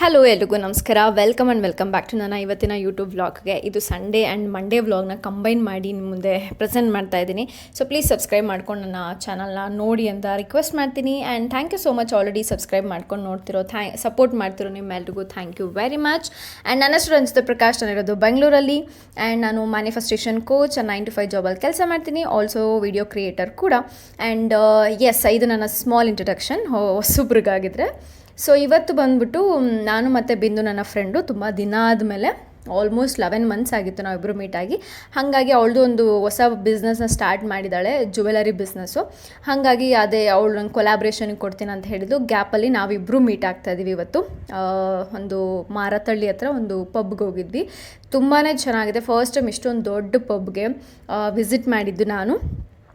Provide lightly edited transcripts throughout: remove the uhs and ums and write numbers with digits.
Hello ಎಲ್ರಿಗೂ ನಮಸ್ಕಾರ. Welcome back to ನನ್ನ ಇವತ್ತಿನ ಯೂಟ್ಯೂಬ್ ವ್ಲಾಗ್ಗೆ. ಇದು ಸಂಡೇ ಆ್ಯಂಡ್ ಮಂಡೇ ವ್ಲಾಗ್ನ ಕಂಬೈನ್ ಮಾಡಿ ನಿಮ್ಮ ಮುಂದೆ ಪ್ರೆಸೆಂಟ್ ಮಾಡ್ತಾ ಇದ್ದೀನಿ. ಸೊ ಪ್ಲೀಸ್ ಸಬ್ಸ್ಕ್ರೈಬ್ ಮಾಡ್ಕೊಂಡು ನನ್ನ ಚಾನಲ್ನ ನೋಡಿ ಅಂತ ರಿಕ್ವೆಸ್ಟ್ ಮಾಡ್ತೀನಿ. And thank you so much already subscribe ಮಾಡ್ಕೊಂಡು ನೋಡ್ತಿರೋ ಸಪೋರ್ಟ್ ಮಾಡ್ತಿರೋ ನಿಮ್ಮೆಲ್ರಿಗೂ thank you very much. And ನನ್ನ ಹೆಸರು ರಂಜಿತಾ ಪ್ರಕಾಶ್, ನಾನಿರೋದು ಬೆಂಗಳೂರಲ್ಲಿ. ಆ್ಯಂಡ್ ನಾನು ಮ್ಯಾನಿಫೆಸ್ಟೇಷನ್ ಕೋಚ್, 9 to 5 ಜಾಬಲ್ಲಿ ಕೆಲಸ ಮಾಡ್ತೀನಿ. ಆಲ್ಸೋ ವಿಡಿಯೋ ಕ್ರಿಯೇಟರ್ ಕೂಡ. ಆ್ಯಂಡ್ ಎಸ್, ಇದು ನನ್ನ ಸ್ಮಾಲ್ ಇಂಟ್ರಡಕ್ಷನ್ ಹೊಸಬ್ರಿಗಾಗಿದ್ರೆ. ಸೊ ಇವತ್ತು ಬಂದ್ಬಿಟ್ಟು ನಾನು ಮತ್ತು ಬಿಂದು ನನ್ನ ಫ್ರೆಂಡು ತುಂಬ ದಿನ ಆದಮೇಲೆ ಆಲ್ಮೋಸ್ಟ್ 11 ಮಂತ್ಸ್ ಆಗಿತ್ತು ನಾವಿಬ್ಬರು ಮೀಟಾಗಿ. ಹಾಗಾಗಿ ಅವಳದು ಒಂದು ಹೊಸ ಬಿಸ್ನೆಸ್ನ ಸ್ಟಾರ್ಟ್ ಮಾಡಿದ್ದಾಳೆ, ಜುವೆಲರಿ ಬಿಸ್ನೆಸ್ಸು. ಹಾಗಾಗಿ ಅದೇ ಅವಳು ನಂಗೆ ಕೊಲಾಬ್ರೇಷನ್ಗೆ ಕೊಡ್ತೀನಿ ಅಂತ ಹೇಳಿದ್ದು ಗ್ಯಾಪಲ್ಲಿ ನಾವಿಬ್ಬರು ಮೀಟ್ ಆಗ್ತಾಯಿದ್ದೀವಿ ಇವತ್ತು. ಒಂದು ಮಾರತಳ್ಳಿ ಹತ್ರ ಒಂದು ಪಬ್ಗೆ ಹೋಗಿದ್ವಿ. ತುಂಬಾ ಚೆನ್ನಾಗಿದೆ. ಫಸ್ಟ್ ಟೈಮ್ ಇಷ್ಟೊಂದು ದೊಡ್ಡ ಪಬ್ಗೆ ವಿಸಿಟ್ ಮಾಡಿದ್ದು ನಾನು.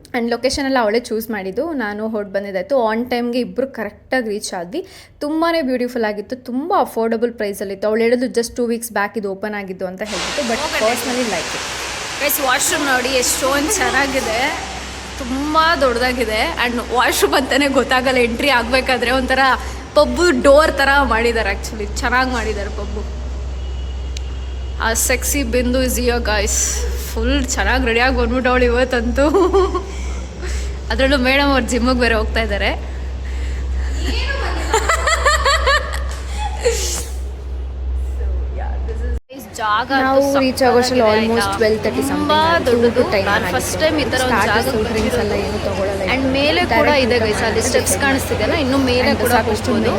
ಆ್ಯಂಡ್ ಲೊಕೇಶನ್ ಎಲ್ಲ ಅವಳೇ ಚೂಸ್ ಮಾಡಿದ್ದು, ನಾನು ಹೊರಟು ಬಂದಿದ್ದಾಯಿತು. ಆನ್ ಟೈಮ್ಗೆ ಇಬ್ಬರು ಕರೆಕ್ಟಾಗಿ ರೀಚ್ ಆದ್ವಿ. ತುಂಬಾ ಬ್ಯೂಟಿಫುಲ್ ಆಗಿತ್ತು, ತುಂಬ ಅಫೋರ್ಡಬಲ್ ಪ್ರೈಸಲ್ಲಿತ್ತು. ಅವಳು ಹೇಳಿದ್ದು ಜಸ್ಟ್ 2 weeks ಬ್ಯಾಕ್ ಇದು ಓಪನ್ ಆಗಿದ್ದು ಅಂತ ಹೇಳ್ಬಿಟ್ಟು. But personally like it. Washroom ನೋಡಿ ಎಷ್ಟೊಂದು ಚೆನ್ನಾಗಿದೆ, ತುಂಬ ದೊಡ್ಡದಾಗಿದೆ. ಆ್ಯಂಡ್ ವಾಶ್ರೂಮ್ ಅಂತಲೇ ಗೊತ್ತಾಗಲ್ಲ, ಎಂಟ್ರಿ ಆಗಬೇಕಾದ್ರೆ ಒಂಥರ ಪಬ್ಬು ಡೋರ್ ಥರ ಮಾಡಿದ್ದಾರೆ. ಆ್ಯಕ್ಚುಲಿ ಚೆನ್ನಾಗಿ ಮಾಡಿದ್ದಾರೆ ಪಬ್ಬು. ಆ ಸೆಕ್ಸಿ ಬಿಂದು ಇಸ್ ಯುವರ್ ಗಾಯ್ಸ್. ಫುಲ್ ಚೆನ್ನಾಗಿ ರೆಡಿಯಾಗಿ ಬಂದ್ಬಿಟ್ಟು ಅವಳು ಇವತ್ತಂತೂ. ಅದರಲ್ಲೂ ಮೇಡಮ್ ಅವ್ರು ಜಿಮ್ಮಿಗೆ ಬೇರೆ ಹೋಗ್ತಾ ಇದ್ದಾರೆ. ಜಾಗ ನಾವು ರೀಚ್ ಆಗೋಷ್ಟರಲ್ಲಿ ಆಲ್ಮೋಸ್ಟ್ 12:30 ತುಂಬ ದೊಡ್ಡದು. ನಾನು ಫಸ್ಟ್ ಟೈಮ್ ಈ ಥರ ಒಂದು ಜಾಗ ಡ್ರಿಂಕ್ಸ್ ಎಲ್ಲ ಏನು ತೊಗೊಳ್ಳಲ್ಲ. ಆ್ಯಂಡ್ ಮೇಲೆ ಕೂಡ ಇದೆ ಗೈಸ್, ಅಲ್ಲಿ ಸ್ಟೆಪ್ಸ್ ಕಾಣಿಸ್ತಿದೆಯಲ್ಲ, ಇನ್ನು ಮೇಲೆ ಕೂಡ ಹೋಗ್ಬೋದು.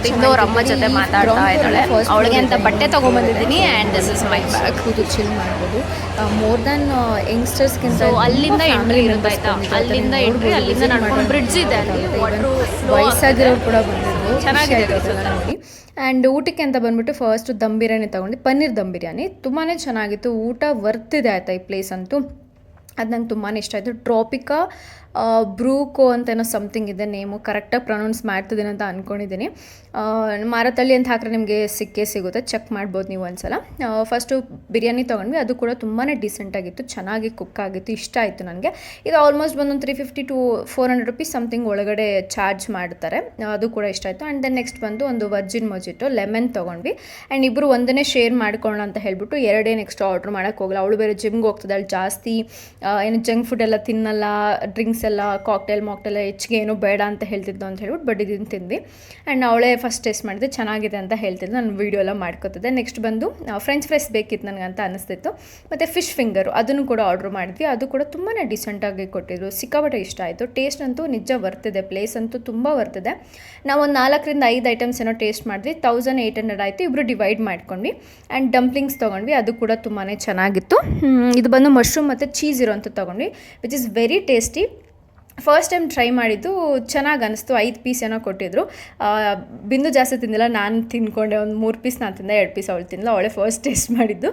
ಬಿಂದವ್ರ ಅಮ್ಮ ಜೊತೆ ಮಾತಾಡ್ತಾ ಇದ್ದಾಳೆ. ಅವಳಿಗೆ ಅಂತ ಬಟ್ಟೆ ತೊಗೊಂಬಂದಿದ್ದೀನಿ. And this is my bag. ಕೂತು ಚಿಲ್ ಮಾಡ್ಬೋದು. ಮೋರ್ ದ್ಯಾನ್ ಯಂಗ್ಸ್ಟರ್ಸ್ಗಿಂತ ಅಲ್ಲಿಂದ ಎಂಟ್ರಿ ಇರುತ್ತೆ ಆಯ್ತಾ, ಅಲ್ಲಿಂದ ಎಂಟ್ರಿ, ಅಲ್ಲಿಂದ ನಡ್ಕೊಂಡು ಬ್ರಿಡ್ಜ್ ಇದೆ, ಅಲ್ಲಿ ವಯಸ್ಸಾಗಿರೋರು ಕೂಡ ಬಂದಿದ್ರು. ಚೆನ್ನಾಗಿದೆ ನೋಡಿ. ಆ್ಯಂಡ್ ಊಟಕ್ಕೆ ಅಂತ ಬಂದ್ಬಿಟ್ಟು ಫಸ್ಟ್ ದಮ್ ಬಿರಿಯಾನಿ ತೊಗೊಂಡು, ಪನ್ನೀರ್ ದಮ್ ಬಿರಿಯಾನಿ ತುಂಬಾ ಚೆನ್ನಾಗಿತ್ತು. ಊಟ ವರ್ತಿದೆ ಆಯಿತಾ ಈ ಪ್ಲೇಸ್ ಅಂತೂ. ಅದು ನಂಗೆ ತುಂಬಾ ಇಷ್ಟ ಆಯಿತು. ಟ್ರಾಪಿಕಾ ಬ್ರೂಕೋ ಅಂತೇನೋ ಸಮಥಿಂಗ್ ಇದೆ ನೇಮು, ಕರೆಕ್ಟಾಗಿ ಪ್ರೊನೌನ್ಸ್ ಮಾಡ್ತಿದ್ದೀನಿ ಅಂತ ಅಂದ್ಕೊಂಡಿದ್ದೀನಿ. ಮಾರತಳ್ಳಿ ಅಂತ ಹಾಕಿದ್ರೆ ನಿಮಗೆ ಸಿಕ್ಕೇ ಸಿಗುತ್ತೆ, ಚೆಕ್ ಮಾಡ್ಬೋದು ನೀವು ಒಂದ್ಸಲ. ಫಸ್ಟು ಬಿರಿಯಾನಿ ತೊಗೊಂಡ್ವಿ, ಅದು ಕೂಡ ತುಂಬಾ ಡಿಸೆಂಟಾಗಿತ್ತು, ಚೆನ್ನಾಗಿ ಕುಕ್ ಆಗಿತ್ತು, ಇಷ್ಟ ಆಯಿತು ನನಗೆ. ಇದು ಆಲ್ಮೋಸ್ಟ್ ಬಂದೊಂದು 350 to 400 rupees ಸಮಥಿಂಗ್ ಒಳಗಡೆ ಚಾರ್ಜ್ ಮಾಡ್ತಾರೆ, ಅದು ಕೂಡ ಇಷ್ಟ ಆಯಿತು. ಆ್ಯಂಡ್ ದೆನ್ ನೆಕ್ಸ್ಟ್ ಬಂದು ಒಂದು ವರ್ಜಿನ್ ಮೊಜಿಟೋ ಲೆಮನ್ ತೊಗೊಂಡ್ವಿ. ಆ್ಯಂಡ್ ಇಬ್ಬರು ಒಂದನ್ನೇ ಶೇರ್ ಮಾಡ್ಕೊಳ್ಳೋಣ ಅಂತ ಹೇಳ್ಬಿಟ್ಟು ಎರಡೇನು ಎಕ್ಸ್ಟ್ರಾ ಆರ್ಡ್ರ್ ಮಾಡೋಕ್ಕೆ ಹೋಗಲ್ಲ. ಅವಳು ಬೇರೆ ಜಿಮ್ಗೆ ಹೋಗ್ತಿದ್ದಾಳೆ, ಜಾಸ್ತಿ ಏನು ಜಂಕ್ ಫುಡ್ ಎಲ್ಲ ತಿನ್ನಲ್ಲ, ಡ್ರಿಂಕ್ಸ್ ಎಲ್ಲ ಕಾಕ್ಟೇಲ್ ಮಾಕ್ಟೇಲ್ ಹೆಚ್ಚಿಗೆ ಏನೂ ಬೇಡ ಅಂತ ಹೇಳ್ತಿದ್ದು ಅಂತ ಹೇಳ್ಬಿಟ್ಟು. ಬಟ್ ಇದನ್ನು ತಿಂದ್ವಿ. ಆ್ಯಂಡ್ ಅವಳೇ ಫಸ್ಟ್ ಟೇಸ್ಟ್ ಮಾಡಿದೆ, ಚೆನ್ನಾಗಿದೆ ಅಂತ ಹೇಳ್ತಿದ್ದು. ನಾನು ವೀಡಿಯೋ ಎಲ್ಲ ಮಾಡ್ಕೋತಿದ್ದೆ. ನೆಕ್ಸ್ಟ್ ಬಂದು ಫ್ರೆಂಚ್ ಫ್ರೈಸ್ ಬೇಕಿತ್ತು ನನಗಂತ ಅನ್ನಿಸ್ತಿತ್ತು. ಮತ್ತು ಫಿಶ್ ಫಿಂಗರು ಅದನ್ನು ಕೂಡ ಆರ್ಡ್ರ್ ಮಾಡಿದ್ವಿ. ಅದು ಕೂಡ ತುಂಬಾ ಡಿಸೆಂಟಾಗಿ ಕೊಟ್ಟಿದ್ರು, ಸಿಕ್ಕಾಪಟ್ಟೆ ಇಷ್ಟ ಆಯಿತು. ಟೇಸ್ಟ್ ಅಂತೂ ನಿಜ ವರ್ತಿದೆ, ಪ್ಲೇಸ್ ಅಂತೂ ತುಂಬ ವರ್ತಿದೆ. ನಾವು ಒಂದು 4 to 5 ಐಟಮ್ಸ್ ಏನೋ ಟೇಸ್ಟ್ ಮಾಡಿದ್ವಿ. 1800 ಆಯಿತು. ಇಬ್ಬರು ಡಿವೈಡ್ ಮಾಡ್ಕೊಂಡ್ವಿ. ಆ್ಯಂಡ್ ಡಂಪ್ಲಿಂಗ್ಸ್ ತೊಗೊಂಡ್ವಿ, ಅದು ಕೂಡ ತುಂಬಾ ಚೆನ್ನಾಗಿತ್ತು. ಇದು ಬಂದು ಮಶ್ರೂಮ್ ಮತ್ತು ಚೀಸ್ ಇರೋಂಥ ತೊಗೊಂಡ್ವಿ, which is very tasty. First time try ಮಾಡಿದ್ದು ಚೆನ್ನಾಗಿ ಅನ್ನಿಸ್ತು. 5 ಪೀಸ್ ಏನೋ ಕೊಟ್ಟಿದ್ರು. ಬಿಂದು ಜಾಸ್ತಿ ತಿಂದಿಲ್ಲ, ನಾನು ತಿಂದ್ಕೊಂಡೆ. ಒಂದು 3 ಪೀಸ್ ನಾನು ತಿಂದೆ, 2 ಪೀಸ್ ಅವಳು ತಿಂದಿಲ್ಲ. ಅವಳೇ ಫಸ್ಟ್ ಟೇಸ್ಟ್ ಮಾಡಿದ್ದು.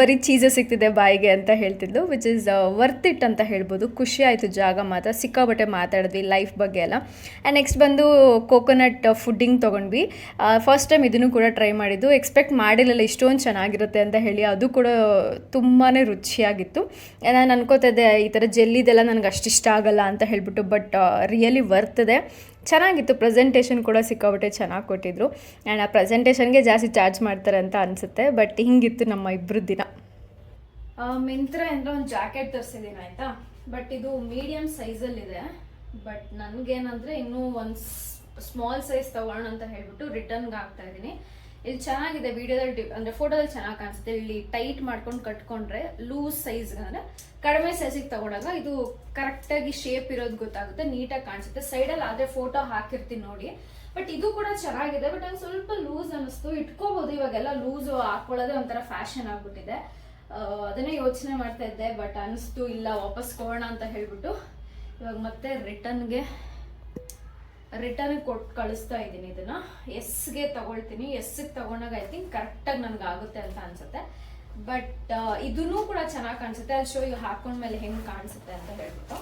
ಬರೀ ಚೀಸೇ ಸಿಗ್ತಿದೆ ಬಾಯಿಗೆ ಅಂತ ಹೇಳ್ತಿದ್ದು, ವಿಚ್ ಇಸ್ ವರ್ತ್ ಇಟ್ ಅಂತ ಹೇಳ್ಬೋದು. ಖುಷಿ ಆಯಿತು. ಜಾಗ ಮಾತ್ರ ಸಿಕ್ಕಾಬಟ್ಟೆ ಮಾತಾಡಿದ್ವಿ ಲೈಫ್ ಬಗ್ಗೆ ಎಲ್ಲ. ಆ್ಯಂಡ್ ನೆಕ್ಸ್ಟ್ ಬಂದು ಕೋಕೋನಟ್ ಫುಡ್ಡಿಂಗ್ ತೊಗೊಂಡ್ವಿ. ಫಸ್ಟ್ ಟೈಮ್ ಇದನ್ನು ಕೂಡ ಟ್ರೈ ಮಾಡಿದ್ದು. ಎಕ್ಸ್ಪೆಕ್ಟ್ ಮಾಡಿರಲಿಲ್ಲ ಇಷ್ಟೊಂದು ಚೆನ್ನಾಗಿರುತ್ತೆ ಅಂತ ಹೇಳಿ. ಅದು ಕೂಡ ತುಂಬಾ ರುಚಿಯಾಗಿತ್ತು. ನಾನು ಅನ್ಕೋತಿದ್ದೆ ಈ ಥರ ಜೆಲ್ಲಿದೆಲ್ಲ ನನಗೆ ಅಷ್ಟು ಇಷ್ಟ ಆಗಲ್ಲ ಅಂತ ಹೇಳ್ಬಿಟ್ಟು. ಬಟ್ ರಿಯಲಿ ವರ್ತಿದೆ, ಚೆನ್ನಾಗಿತ್ತು. ಪ್ರೆಸೆಂಟೇಷನ್ ಕೂಡ ಸಿಕ್ಕಾಬಿಟ್ಟೆ ಚೆನ್ನಾಗಿ ಕೊಟ್ಟಿದ್ರು. ಆ್ಯಂಡ್ ಆ ಪ್ರೆಸೆಂಟೇಷನ್ಗೆ ಜಾಸ್ತಿ ಚಾರ್ಜ್ ಮಾಡ್ತಾರೆ ಅಂತ ಅನಿಸುತ್ತೆ. ಬಟ್ ಹಿಂಗಿತ್ತು ನಮ್ಮ ಇಬ್ಬರು ದಿನ. ಮಿಂತ್ರ ಅಂದರೆ ಒಂದು ಜಾಕೆಟ್ ತರಿಸಿದ್ದೀನಿ ಆಯಿತಾ. ಬಟ್ ಇದು ಮೀಡಿಯಮ್ ಸೈಜಲ್ಲಿದೆ. ಬಟ್ ನನಗೇನಂದರೆ ಇನ್ನೂ ಒಂದು ಸ್ಮಾಲ್ ಸೈಜ್ ತೊಗೊಳ್ಳೋಣ ಅಂತ ಹೇಳ್ಬಿಟ್ಟು ರಿಟರ್ನ್ಗೆ ಆಗ್ತಾಯಿದ್ದೀನಿ. ಇಲ್ಲಿ ಚೆನ್ನಾಗಿದೆ, ವೀಡಿಯೋದಲ್ಲಿ ಅಂದರೆ ಫೋಟೋದಲ್ಲಿ ಚೆನ್ನಾಗಿ ಕಾಣಿಸುತ್ತೆ. ಇಲ್ಲಿ ಟೈಟ್ ಮಾಡ್ಕೊಂಡು ಕಟ್ಕೊಂಡ್ರೆ ಲೂಸ್ ಸೈಜ್ ಅಂದರೆ ಕಡಿಮೆ ಸೈಜಿಗೆ ತಗೊಂಡಾಗ ಇದು ಕರೆಕ್ಟಾಗಿ ಶೇಪ್ ಇರೋದು ಗೊತ್ತಾಗುತ್ತೆ, ನೀಟಾಗಿ ಕಾಣಿಸುತ್ತೆ. ಸೈಡಲ್ಲಿ ಆದರೆ ಫೋಟೋ ಹಾಕಿರ್ತೀನಿ ನೋಡಿ. ಬಟ್ ಇದು ಕೂಡ ಚೆನ್ನಾಗಿದೆ. ಬಟ್ ನಂಗೆ ಸ್ವಲ್ಪ ಲೂಸ್ ಅನ್ನಿಸ್ತು. ಇಟ್ಕೋಬೋದು, ಇವಾಗೆಲ್ಲ ಲೂಸ್ ಹಾಕೊಳ್ಳೋದೇ ಒಂಥರ ಫ್ಯಾಷನ್ ಆಗ್ಬಿಟ್ಟಿದೆ. ಅದನ್ನೇ ಯೋಚನೆ ಮಾಡ್ತಾ ಇದ್ದೆ. ಬಟ್ ಅನ್ನಿಸ್ತು ಇಲ್ಲ, ವಾಪಸ್ ಕೊಡೋಣ ಅಂತ ಹೇಳ್ಬಿಟ್ಟು ಇವಾಗ ಮತ್ತೆ ರಿಟರ್ನ್ಗೆ ಕೊಟ್ಟು ಕಳಿಸ್ತಾ ಇದ್ದೀನಿ. ಇದನ್ನು ಎಸ್ಗೆ ತಗೊಳ್ತೀನಿ. ಎಸ್ಗೆ ತಗೊಂಡಾಗ ಐ ಥಿಂಕ್ ಕರೆಕ್ಟಾಗಿ ನನಗೆ ಆಗುತ್ತೆ ಅಂತ ಅನ್ಸುತ್ತೆ. ಬಟ್ ಇದನ್ನೂ ಕೂಡ ಚೆನ್ನಾಗಿ ಕಾಣಿಸುತ್ತೆ. ಅಲ್ಲಿ ಶೋ ಈಗ ಹಾಕೊಂಡ್ಮೇಲೆ ಹೆಂಗೆ ಕಾಣಿಸುತ್ತೆ ಅಂತ ಹೇಳ್ಬಿಟ್ಟು.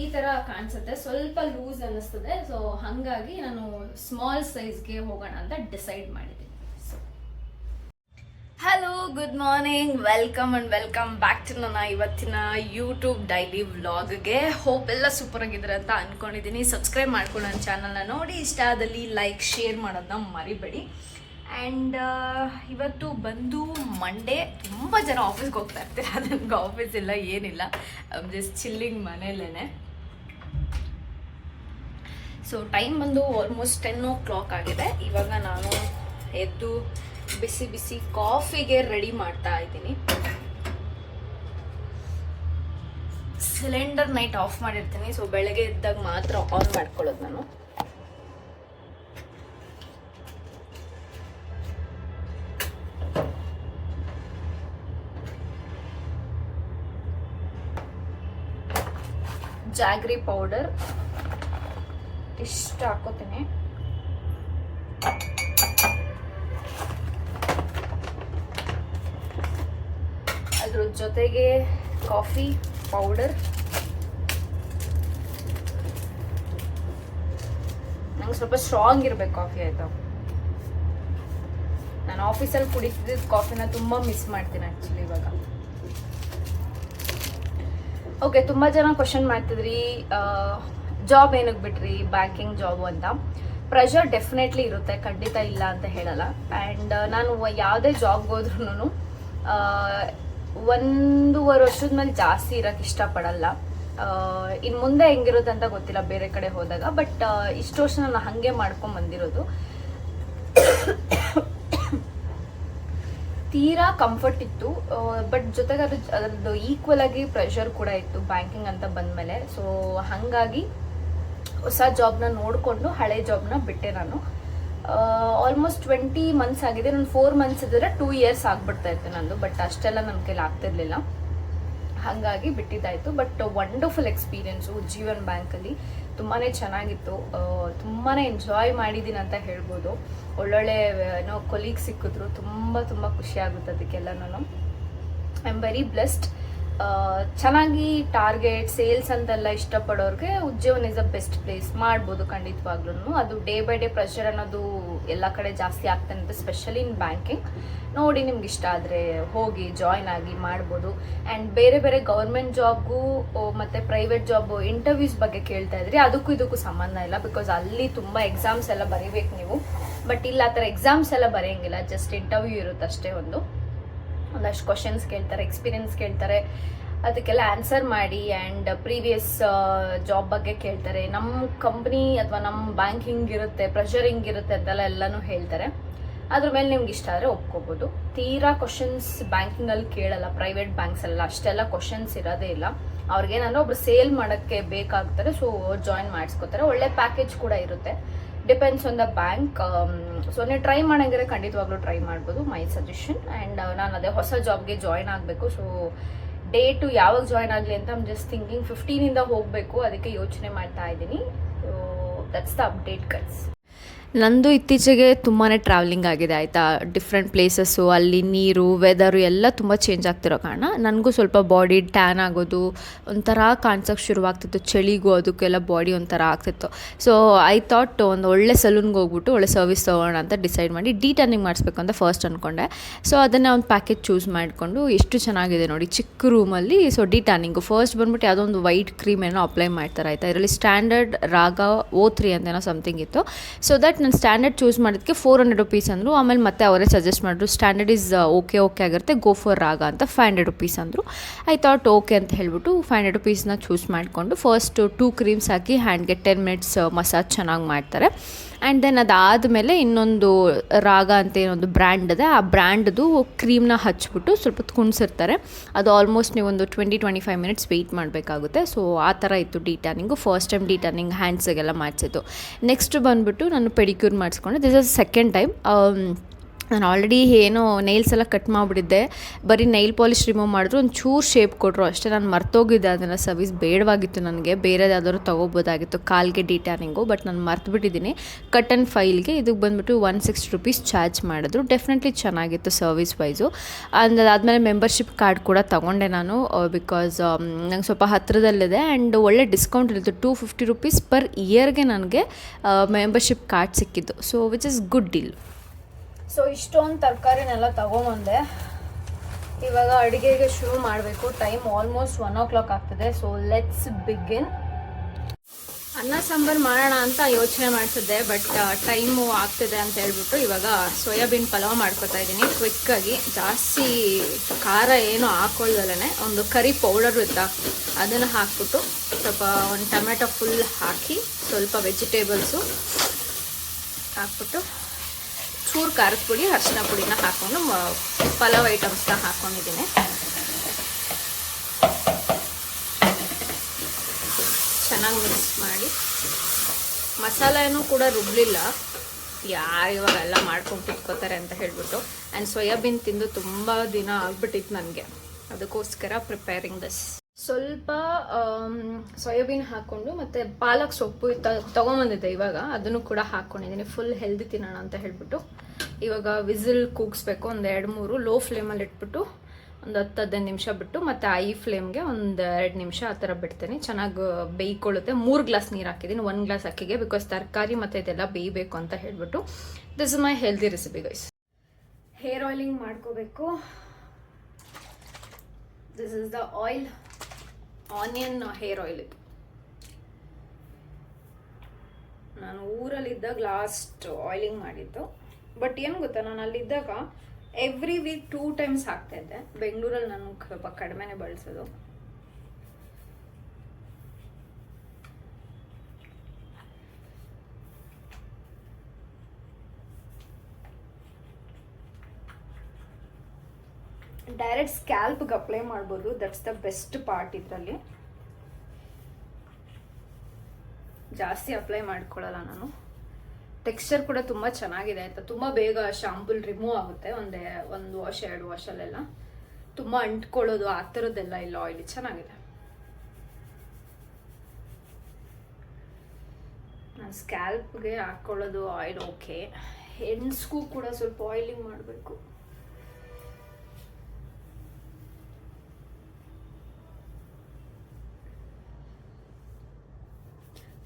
ಈ ಥರ ಕಾಣಿಸುತ್ತೆ, ಸ್ವಲ್ಪ ಲೂಸ್ ಅನ್ನಿಸ್ತದೆ. ಸೊ ಹಾಗಾಗಿ ನಾನು ಸ್ಮಾಲ್ ಸೈಜ್ಗೆ ಹೋಗೋಣ ಅಂತ ಡಿಸೈಡ್ ಮಾಡಿದ್ದೀನಿ. Hello, good morning, welcome back to ನನ್ನ ಇವತ್ತಿನ ಯೂಟ್ಯೂಬ್ ಡೈಲಿ ವ್ಲಾಗ್ಗೆ. ಹೋಪ್ ಎಲ್ಲ ಸೂಪರ್ ಆಗಿದ್ದಾರೆ ಅಂತ ಅಂದ್ಕೊಂಡಿದ್ದೀನಿ. ಸಬ್ಸ್ಕ್ರೈಬ್ ಮಾಡ್ಕೊಂಡು ನನ್ನ ಚಾನಲ್ನ ನೋಡಿ, ಇಷ್ಟ ಆದಲ್ಲಿ ಲೈಕ್ ಶೇರ್ ಮಾಡೋದನ್ನ ಮರಿಬೇಡಿ. ಆ್ಯಂಡ್ ಇವತ್ತು ಬಂದು ಮಂಡೇ. ತುಂಬ ಜನ ಆಫೀಸ್ಗೆ ಹೋಗ್ತಾ ಇರ್ತೀರ, ನನಗೆ ಆಫೀಸ್ ಇಲ್ಲ, ಏನಿಲ್ಲ, ಜಸ್ಟ್ ಚಿಲ್ಲಿಂಗ್ ಮನೇಲೇ. ಸೊ ಟೈಮ್ ಬಂದು ಆಲ್ಮೋಸ್ಟ್ 10 o'clock ಆಗಿದೆ. ಇವಾಗ ನಾನು ಎದ್ದು ಬಿಸಿ ಬಿಸಿ ಕಾಫಿಗೆ ರೆಡಿ ಮಾಡ್ತಾ ಇದ್ದೀನಿ. ಸಿಲಿಂಡರ್ ನೈಟ್ ಆಫ್ ಮಾಡಿರ್ತೀನಿ, ಸೊ ಬೆಳಗ್ಗೆ ಎದ್ದಾಗ ಮಾತ್ರ ಆನ್ ಮಾಡ್ಕೊಳ್ಳೋದು ನಾನು. ಜಾಗ್ರಿ ಪೌಡರ್ ಇಷ್ಟು ಹಾಕೋತೀನಿ. ಅದ್ರ ಜೊತೆಗೆ ಕಾಫಿ ಪೌಡರ್. ನಂಗೆ ಸ್ವಲ್ಪ ಸ್ಟ್ರಾಂಗ್ ಇರಬೇಕು ಕಾಫಿ, ಆಯಿತಾ. ನಾನು ಆಫೀಸಲ್ಲಿ ಕುಡಿತಿದ್ದ ಕಾಫಿನ ತುಂಬ ಮಿಸ್ ಮಾಡ್ತೀನಿ ಆ್ಯಕ್ಚುಲಿ ಇವಾಗ. ಓಕೆ, ತುಂಬ ಜನ ಕ್ವಶನ್ ಮಾಡ್ತಿದ್ರಿ, ಜಾಬ್ ಏನಕ್ಕೆ ಬಿಟ್ರಿ, ಬ್ಯಾಂಕಿಂಗ್ ಜಾಬು ಅಂತ. ಪ್ರೆಷರ್ ಡೆಫಿನೆಟ್ಲಿ ಇರುತ್ತೆ, ಖಂಡಿತ ಇಲ್ಲ ಅಂತ ಹೇಳಲ್ಲ. ಆ್ಯಂಡ್ ನಾನು ಯಾವುದೇ ಜಾಬ್ಗೆ ಹೋದ್ರೂ 1.5 ವರ್ಷದ ಮೇಲೆ ಜಾಸ್ತಿ ಇರೋಕ್ಕೆ ಇಷ್ಟಪಡಲ್ಲ. ಇನ್ನು ಮುಂದೆ ಹೆಂಗಿರುತ್ತೆ ಅಂತ ಗೊತ್ತಿಲ್ಲ ಬೇರೆ ಕಡೆ ಹೋದಾಗ, ಬಟ್ ಇಷ್ಟು ವರ್ಷ ನಾನು ಹಾಗೆ ಮಾಡ್ಕೊಂಡು ಬಂದಿರೋದು. ತೀರಾ ಕಂಫರ್ಟ್ ಇತ್ತು, ಬಟ್ ಜೊತೆಗೆ ಅದರದ್ದು ಈಕ್ವಲ್ ಆಗಿ ಪ್ರೆಷರ್ ಕೂಡ ಇತ್ತು ಬ್ಯಾಂಕಿಂಗ್ ಅಂತ ಬಂದಮೇಲೆ. ಸೊ ಹಾಗಾಗಿ ಹೊಸ ಜಾಬ್ನ ನೋಡಿಕೊಂಡು ಹಳೆ ಜಾಬ್ನ ಬಿಟ್ಟೆ ನಾನು. ಆಲ್ಮೋಸ್ಟ್ 20 months ಆಗಿದೆ. ನಾನು 4 months ಇದ್ದರೆ 2 years ಆಗ್ಬಿಡ್ತಾ ಇತ್ತು ನಂದು, ಬಟ್ ಅಷ್ಟೆಲ್ಲ ನನ್ನ ಕೈಲಿ ಆಗ್ತಿರ್ಲಿಲ್ಲ, ಹಾಗಾಗಿ ಬಿಟ್ಟಿದ್ದಾಯಿತು. ಬಟ್ ವಂಡರ್ಫುಲ್ ಎಕ್ಸ್ಪೀರಿಯೆನ್ಸು ಜೀವನ್ ಬ್ಯಾಂಕಲ್ಲಿ. ತುಂಬಾ ಚೆನ್ನಾಗಿತ್ತು, ತುಂಬಾ ಎಂಜಾಯ್ ಮಾಡಿದ್ದೀನಿ ಅಂತ ಹೇಳ್ಬೋದು. ಒಳ್ಳೊಳ್ಳೆ ಕೊಲೀಗ್ ಸಿಕ್ಕಿದ್ರು, ತುಂಬ ಖುಷಿ ಆಗುತ್ತೆ ಅದಕ್ಕೆಲ್ಲನೂ. I am very blessed. ಚೆನ್ನಾಗಿ ಟಾರ್ಗೆಟ್ ಸೇಲ್ಸ್ ಅಂತೆಲ್ಲ ಇಷ್ಟಪಡೋರಿಗೆ Ujjivan is a best place. ಮಾಡ್ಬೋದು ಖಂಡಿತವಾಗ್ಲೂ. ಅದು ಡೇ ಬೈ ಡೇ ಪ್ರೆಷರ್ ಅನ್ನೋದು ಎಲ್ಲ ಕಡೆ ಜಾಸ್ತಿ ಆಗ್ತಾನೆ ಅಂತ, ಸ್ಪೆಷಲಿ ಇನ್ ಬ್ಯಾಂಕಿಂಗ್. ನೋಡಿ, ನಿಮ್ಗೆ ಇಷ್ಟ ಆದರೆ ಹೋಗಿ ಜಾಯ್ನ್ ಆಗಿ ಮಾಡ್ಬೋದು. ಆ್ಯಂಡ್ ಬೇರೆ ಬೇರೆ ಗೌರ್ಮೆಂಟ್ ಜಾಬ್ಗೂ ಮತ್ತು ಪ್ರೈವೇಟ್ ಜಾಬು ಇಂಟರ್ವ್ಯೂಸ್ ಬಗ್ಗೆ ಕೇಳ್ತಾ ಇದ್ರಿ, ಅದಕ್ಕೂ ಇದಕ್ಕೂ ಸಂಬಂಧ ಇಲ್ಲ. ಬಿಕಾಸ್ ಅಲ್ಲಿ ತುಂಬ ಎಕ್ಸಾಮ್ಸ್ ಎಲ್ಲ ಬರೀಬೇಕು ನೀವು, ಬಟ್ ಇಲ್ಲ ಆ ಥರ ಎಕ್ಸಾಮ್ಸ್ ಎಲ್ಲ ಬರೆಯೋಂಗಿಲ್ಲ, ಜಸ್ಟ್ ಇಂಟರ್ವ್ಯೂ ಇರುತ್ತೆ ಅಷ್ಟೇ. ಒಂದಷ್ಟು ಕ್ವಶನ್ಸ್ ಕೇಳ್ತಾರೆ, ಎಕ್ಸ್ಪೀರಿಯನ್ಸ್ ಕೇಳ್ತಾರೆ, ಅದಕ್ಕೆಲ್ಲ ಆನ್ಸರ್ ಮಾಡಿ. ಆ್ಯಂಡ್ ಪ್ರೀವಿಯಸ್ ಜಾಬ್ ಬಗ್ಗೆ ಕೇಳ್ತಾರೆ, ನಮ್ಮ ಕಂಪ್ನಿ ಅಥವಾ ನಮ್ಮ ಬ್ಯಾಂಕ್ ಹಿಂಗಿರುತ್ತೆ, ಪ್ರೆಷರ್ ಹಿಂಗಿರುತ್ತೆ ಅಂತೆಲ್ಲ ಎಲ್ಲನೂ ಹೇಳ್ತಾರೆ. ಅದ್ರ ಮೇಲೆ ನಿಮ್ಗೆ ಇಷ್ಟ ಆದರೆ ಒಪ್ಕೋಬೋದು. ತೀರಾ ಕ್ವಶನ್ಸ್ ಬ್ಯಾಂಕಿಂಗಲ್ಲಿ ಕೇಳಲ್ಲ, ಪ್ರೈವೇಟ್ ಬ್ಯಾಂಕ್ಸಲ್ಲ ಅಷ್ಟೆಲ್ಲ ಕ್ವಶನ್ಸ್ ಇರೋದೇ ಇಲ್ಲ. ಅವ್ರಿಗೇನಂದ್ರೆ ಒಬ್ರು ಸೇಲ್ ಮಾಡೋಕ್ಕೆ ಬೇಕಾಗ್ತಾರೆ, ಸೊ ಜಾಯಿನ್ ಮಾಡಿಸ್ಕೋತಾರೆ. ಒಳ್ಳೆ ಪ್ಯಾಕೇಜ್ ಕೂಡ ಇರುತ್ತೆ, depends on the bank. So ನೀವು ಟ್ರೈ ಮಾಡೋಂಗಿದ್ರೆ ಖಂಡಿತವಾಗ್ಲೂ ಟ್ರೈ ಮಾಡ್ಬೋದು, ಮೈ ಸಜೆಷನ್. ಆ್ಯಂಡ್ ನಾನು ಅದೇ ಹೊಸ ಜಾಬ್ಗೆ ಜಾಯ್ನ್ ಆಗಬೇಕು. ಸೊ ಡೇಟು ಯಾವಾಗ ಜಾಯ್ನ್ ಆಗಲಿ ಅಂತ ಜಸ್ಟ್ ಥಿಂಕಿಂಗ್. 15 ಹೋಗಬೇಕು, ಅದಕ್ಕೆ ಯೋಚನೆ ಮಾಡ್ತಾ ಇದ್ದೀನಿ. So that's the update guys. ನಂದು ಇತ್ತೀಚೆಗೆ ತುಂಬಾ ಟ್ರಾವೆಲಿಂಗ್ ಆಗಿದೆ ಆಯಿತಾ. ಡಿಫ್ರೆಂಟ್ ಪ್ಲೇಸಸ್ಸು, ಅಲ್ಲಿ ನೀರು, ವೆದರು ಎಲ್ಲ ತುಂಬ ಚೇಂಜ್ ಆಗ್ತಿರೋ ಕಾರಣ ನನಗೂ ಸ್ವಲ್ಪ ಬಾಡಿ ಟ್ಯಾನ್ ಆಗೋದು, ಒಂಥರ ಕಾಣಿಸೋಕ್ಕೆ ಶುರುವಾಗ್ತಿತ್ತು. ಚಳಿಗೂ ಅದಕ್ಕೆಲ್ಲ ಬಾಡಿ ಒಂಥರ ಆಗ್ತಿತ್ತು. ಸೊ ಐ ಥಾಟ್ ಒಂದು ಒಳ್ಳೆ ಸಲೂನ್ಗೆ ಹೋಗ್ಬಿಟ್ಟು ಒಳ್ಳೆ ಸರ್ವಿಸ್ ತೊಗೋಣ ಅಂತ ಡಿಸೈಡ್ ಮಾಡಿ ಡಿ-ಟ್ಯಾನಿಂಗ್ ಮಾಡಿಸ್ಬೇಕು ಅಂತ ಫಸ್ಟ್ ಅಂದ್ಕೊಂಡೆ. ಸೊ ಅದನ್ನು ಒಂದು ಪ್ಯಾಕೇಜ್ ಚೂಸ್ ಮಾಡಿಕೊಂಡು, ಎಷ್ಟು ಚೆನ್ನಾಗಿದೆ ನೋಡಿ ಚಿಕ್ಕ ರೂಮಲ್ಲಿ. ಸೊ ಡಿ-ಟ್ಯಾನಿಂಗು ಫಸ್ಟ್ ಬಂದ್ಬಿಟ್ಟು ಯಾವುದೋ ಒಂದು ವೈಟ್ ಕ್ರೀಮ್ ಏನೋ ಅಪ್ಲೈ ಮಾಡ್ತಾರೆ ಆಯಿತಾ. ಇದರಲ್ಲಿ ಸ್ಟ್ಯಾಂಡರ್ಡ್ ರಾಗ O3 ಅಂತೇನೋ ಸಮಥಿಂಗ್ ಇತ್ತು. ಸೊ ದಟ್ ನಾನು ಸ್ಟ್ಯಾಂಡರ್ಡ್ ಚೂಸ್ ಮಾಡೋದಕ್ಕೆ 400 rupees ಅಂದರು. ಆಮೇಲೆ ಮತ್ತೆ ಅವರೇ ಸಜೆಸ್ಟ್ ಮಾಡಿದ್ರು, ಸ್ಟ್ಯಾಂಡರ್ಡ್ ಈಸ್ ಓಕೆ ಆಗಿರುತ್ತೆ, ಗೋ ಫಾರ್ ರಾಗ ಅಂತ 500 rupees ಅಂದರು. ಐ ಥಾಟ್ ಓಕೆ ಅಂತ ಹೇಳ್ಬಿಟ್ಟು 500 rupeesನ ಚೂಸ್ ಮಾಡಿಕೊಂಡು ಫಸ್ಟ್ 2 ಕ್ರೀಮ್ಸ್ ಹಾಕಿ ಹ್ಯಾಂಡ್ಗೆ 10 minutes ಮಸಾಜ್ ಚೆನ್ನಾಗಿ ಮಾಡ್ತಾರೆ. ಆ್ಯಂಡ್ ದೆನ್ ಅದಾದಮೇಲೆ ಇನ್ನೊಂದು ರಾಗ ಅಂತ ಏನೊಂದು ಬ್ರ್ಯಾಂಡ್ ಇದೆ, ಆ ಬ್ರ್ಯಾಂಡ್ದು ಕ್ರೀಮ್ನ ಹಚ್ಬಿಟ್ಟು ಸ್ವಲ್ಪ ಕುಣಿಸಿರ್ತಾರೆ. ಅದು ಆಲ್ಮೋಸ್ಟ್ ನೀವೊಂದು 20-25 minutes ವೆಯ್ಟ್ ಮಾಡಬೇಕಾಗುತ್ತೆ. ಸೊ ಆ ಥರ ಇತ್ತು ಡಿ-ಟ್ಯಾನಿಂಗು. ಫಸ್ಟ್ ಟೈಮ್ ಡಿ-ಟ್ಯಾನಿಂಗ್ ಹ್ಯಾಂಡ್ಸಿಗೆಲ್ಲ ಮಾಡಿಸಿದ್ದು. ನೆಕ್ಸ್ಟ್ ಬಂದುಬಿಟ್ಟು ನಾನು ಪೆಡಿಕ್ಯೂರ್ ಮಾಡಿಸ್ಕೊಂಡೆ. This is second time. ನಾನು ಆಲ್ರೆಡಿ ಏನೋ ನೈಲ್ಸ್ ಎಲ್ಲ ಕಟ್ ಮಾಡಿಬಿಟ್ಟಿದ್ದೆ, ಬರೀ ನೈಲ್ ಪಾಲಿಶ್ ರಿಮೂವ್ ಮಾಡಿದ್ರು, ಒಂದು ಚೂರು ಶೇಪ್ ಕೊಟ್ಟರು ಅಷ್ಟೇ. ನಾನು ಮರ್ತೋಗಿದ್ದೆ ಅದನ್ನು, ಸರ್ವಿಸ್ ಬೇಡವಾಗಿತ್ತು ನನಗೆ, ಬೇರೆದು ಯಾವ್ದಾದ್ರು ತೊಗೋಬೋದಾಗಿತ್ತು ಕಾಲ್ಗೆ ಡಿ-ಟ್ಯಾನಿಂಗು, ಬಟ್ ನಾನು ಮರ್ತುಬಿಟ್ಟಿದ್ದೀನಿ. ಕಟ್ ಆ್ಯಂಡ್ ಫೈಲ್ಗೆ ಇದಕ್ಕೆ ಬಂದುಬಿಟ್ಟು 160 rupees ಚಾರ್ಜ್ ಮಾಡಿದ್ರು. ಡೆಫಿನೆಟ್ಲಿ ಚೆನ್ನಾಗಿತ್ತು ಸರ್ವಿಸ್ ವೈಸು. ಅದಾದಮೇಲೆ ಮೆಂಬರ್ಶಿಪ್ ಕಾರ್ಡ್ ಕೂಡ ತೊಗೊಂಡೆ ನಾನು, ಬಿಕಾಸ್ ನಂಗೆ ಸ್ವಲ್ಪ ಹತ್ತಿರದಲ್ಲಿದೆ ಆ್ಯಂಡ್ ಒಳ್ಳೆ ಡಿಸ್ಕೌಂಟ್ ಇರುತ್ತೆ. 250 rupees ಪರ್ ಇಯರ್ಗೆ ನನಗೆ ಮೆಂಬರ್ಶಿಪ್ ಕಾರ್ಡ್ ಸಿಕ್ಕಿದ್ದು. So which is good deal. So ಇಷ್ಟೊಂದು ತರಕಾರಿನೆಲ್ಲ ತಗೊಂಬಂದೆ. ಇವಾಗ ಅಡುಗೆಗೆ ಶುರು ಮಾಡಬೇಕು. ಟೈಮ್ ಆಲ್ಮೋಸ್ಟ್ 1 o'clock ಆಗ್ತದೆ. So let's begin. ಅನ್ನ ಸಾಂಬಾರು ಮಾಡೋಣ ಅಂತ ಯೋಚನೆ ಮಾಡ್ತಿದ್ದೆ, ಬಟ್ ಟೈಮು ಆಗ್ತಿದೆ ಅಂತ ಹೇಳ್ಬಿಟ್ಟು ಇವಾಗ ಸೋಯಾಬೀನ್ ಪಲಾವ್ ಮಾಡ್ಕೊತಾ ಇದ್ದೀನಿ ಕ್ವಿಕ್ಕಾಗಿ. ಜಾಸ್ತಿ ಖಾರ ಏನು ಹಾಕೊಳ್ದಲ್ಲೇ ಒಂದು ಕರಿ ಪೌಡರ್ ಇತ್ತಾ ಅದನ್ನು ಹಾಕ್ಬಿಟ್ಟು ಸ್ವಲ್ಪ ಒಂದು ಟೊಮೆಟೊ ಫುಲ್ ಹಾಕಿ ಸ್ವಲ್ಪ ವೆಜಿಟೇಬಲ್ಸು ಹಾಕ್ಬಿಟ್ಟು ಚೂರು ಖಾರದ ಪುಡಿ ಅರಿಶಿನ ಪುಡಿನ ಹಾಕ್ಕೊಂಡು ಪಲಾವ್ ಐಟಮ್ಸ್ನ ಹಾಕ್ಕೊಂಡಿದ್ದೀನಿ. ಚೆನ್ನಾಗಿ ಮಿಕ್ಸ್ ಮಾಡಿ ಮಸಾಲೆನೂ ಕೂಡ ರುಬ್ಲಿಲ್ಲ, ಯಾರು ಇವಾಗೆಲ್ಲ ಮಾಡ್ಕೊಂಡು ತಿಳ್ಕೊತಾರೆ ಅಂತ ಹೇಳ್ಬಿಟ್ಟು. ಆ್ಯಂಡ್ ಸೋಯಾಬೀನ್ ತಿಂದು ತುಂಬ ದಿನ ಆಗ್ಬಿಟ್ಟಿತ್ತು ನನಗೆ, ಅದಕ್ಕೋಸ್ಕರ ಪ್ರಿಪೇರಿಂಗ್ ದಿಸ್. ಸ್ವಲ್ಪ ಸೋಯಾಬೀನ್ ಹಾಕ್ಕೊಂಡು ಮತ್ತು ಪಾಲಕ್ ಸೊಪ್ಪು ತೊಗೊಂಬಂದಿದ್ದೆ ಇವಾಗ, ಅದನ್ನು ಕೂಡ ಹಾಕ್ಕೊಂಡಿದ್ದೀನಿ ಫುಲ್ ಹೆಲ್ದಿ ತಿನ್ನೋಣ ಅಂತ ಹೇಳ್ಬಿಟ್ಟು. ಇವಾಗ ವಿಸಿಲ್ ಕೂಗಿಸ್ಬೇಕು, ಒಂದು 2-3 ಲೋ ಫ್ಲೇಮಲ್ಲಿ ಇಟ್ಬಿಟ್ಟು ಒಂದು 10-15 ನಿಮಿಷ ಬಿಟ್ಟು ಮತ್ತು ಐ ಫ್ಲೇಮ್ಗೆ ಒಂದು 2 ನಿಮಿಷ ಆ ಥರ ಬಿಡ್ತೀನಿ. ಚೆನ್ನಾಗಿ ಬೇಯ್ಕೊಳ್ಳುತ್ತೆ. 3 ಗ್ಲಾಸ್ ನೀರು ಹಾಕಿದ್ದೀನಿ 1 ಗ್ಲಾಸ್ ಅಕ್ಕಿಗೆ, ಬಿಕಾಸ್ ತರಕಾರಿ ಮತ್ತು ಇದೆಲ್ಲ ಬೇಯಬೇಕು ಅಂತ ಹೇಳ್ಬಿಟ್ಟು. This is my healthy recipe guys. Hair oiling ಮಾಡ್ಕೋಬೇಕು. This is the oil, onion hair oil. ಇದು ನಾನು ಊರಲ್ಲಿದ್ದಾಗ ಲಾಸ್ಟ್ ಆಯಿಲಿಂಗ್ ಮಾಡಿದ್ದು. ಬಟ್ ಏನು ಗೊತ್ತಾ, ನಾನು ಅಲ್ಲಿದ್ದಾಗ ಎವ್ರಿ ವೀಕ್ 2 ಟೈಮ್ಸ್ ಹಾಕ್ತಾ ಇದ್ದೆ. ಬೆಂಗಳೂರಲ್ಲಿ ನಾನು ಸ್ವಲ್ಪ ಕಡಿಮೆನೇ ಬಳಸೋದು. ಡೈರೆಕ್ಟ್ ಸ್ಕ್ಯಾಲ್ಪ್ಗೆ ಅಪ್ಲೈ ಮಾಡ್ಬೋದು, ದಟ್ಸ್ ದ ಬೆಸ್ಟ್ ಪಾರ್ಟ್. ಇದರಲ್ಲಿ ಜಾಸ್ತಿ ಅಪ್ಲೈ ಮಾಡ್ಕೊಳ್ಳಲ್ಲ ನಾನು. ಟೆಕ್ಸ್ಚರ್ ಕೂಡ ತುಂಬ ಚೆನ್ನಾಗಿದೆ ಆಯಿತಾ. ತುಂಬ ಬೇಗ ಶಾಂಪೂಲ್ ರಿಮೂವ್ ಆಗುತ್ತೆ, ಒಂದು ವಾಶ್ 2 ವಾಶಲ್ಲೆಲ್ಲ. ತುಂಬ ಅಂಟ್ಕೊಳ್ಳೋದು ಆ ಥರದ್ದೆಲ್ಲ ಇಲ್ಲ, ಆಯಿಲ್ ಚೆನ್ನಾಗಿದೆ. ನಾನು ಸ್ಕ್ಯಾಲ್ಪ್ಗೆ ಹಾಕ್ಕೊಳ್ಳೋದು ಆಯಿಲ್ ಓಕೆ. ಹೆಣ್ಸ್ಗೂ ಕೂಡ ಸ್ವಲ್ಪ ಆಯಿಲಿಂಗ್ ಮಾಡಬೇಕು.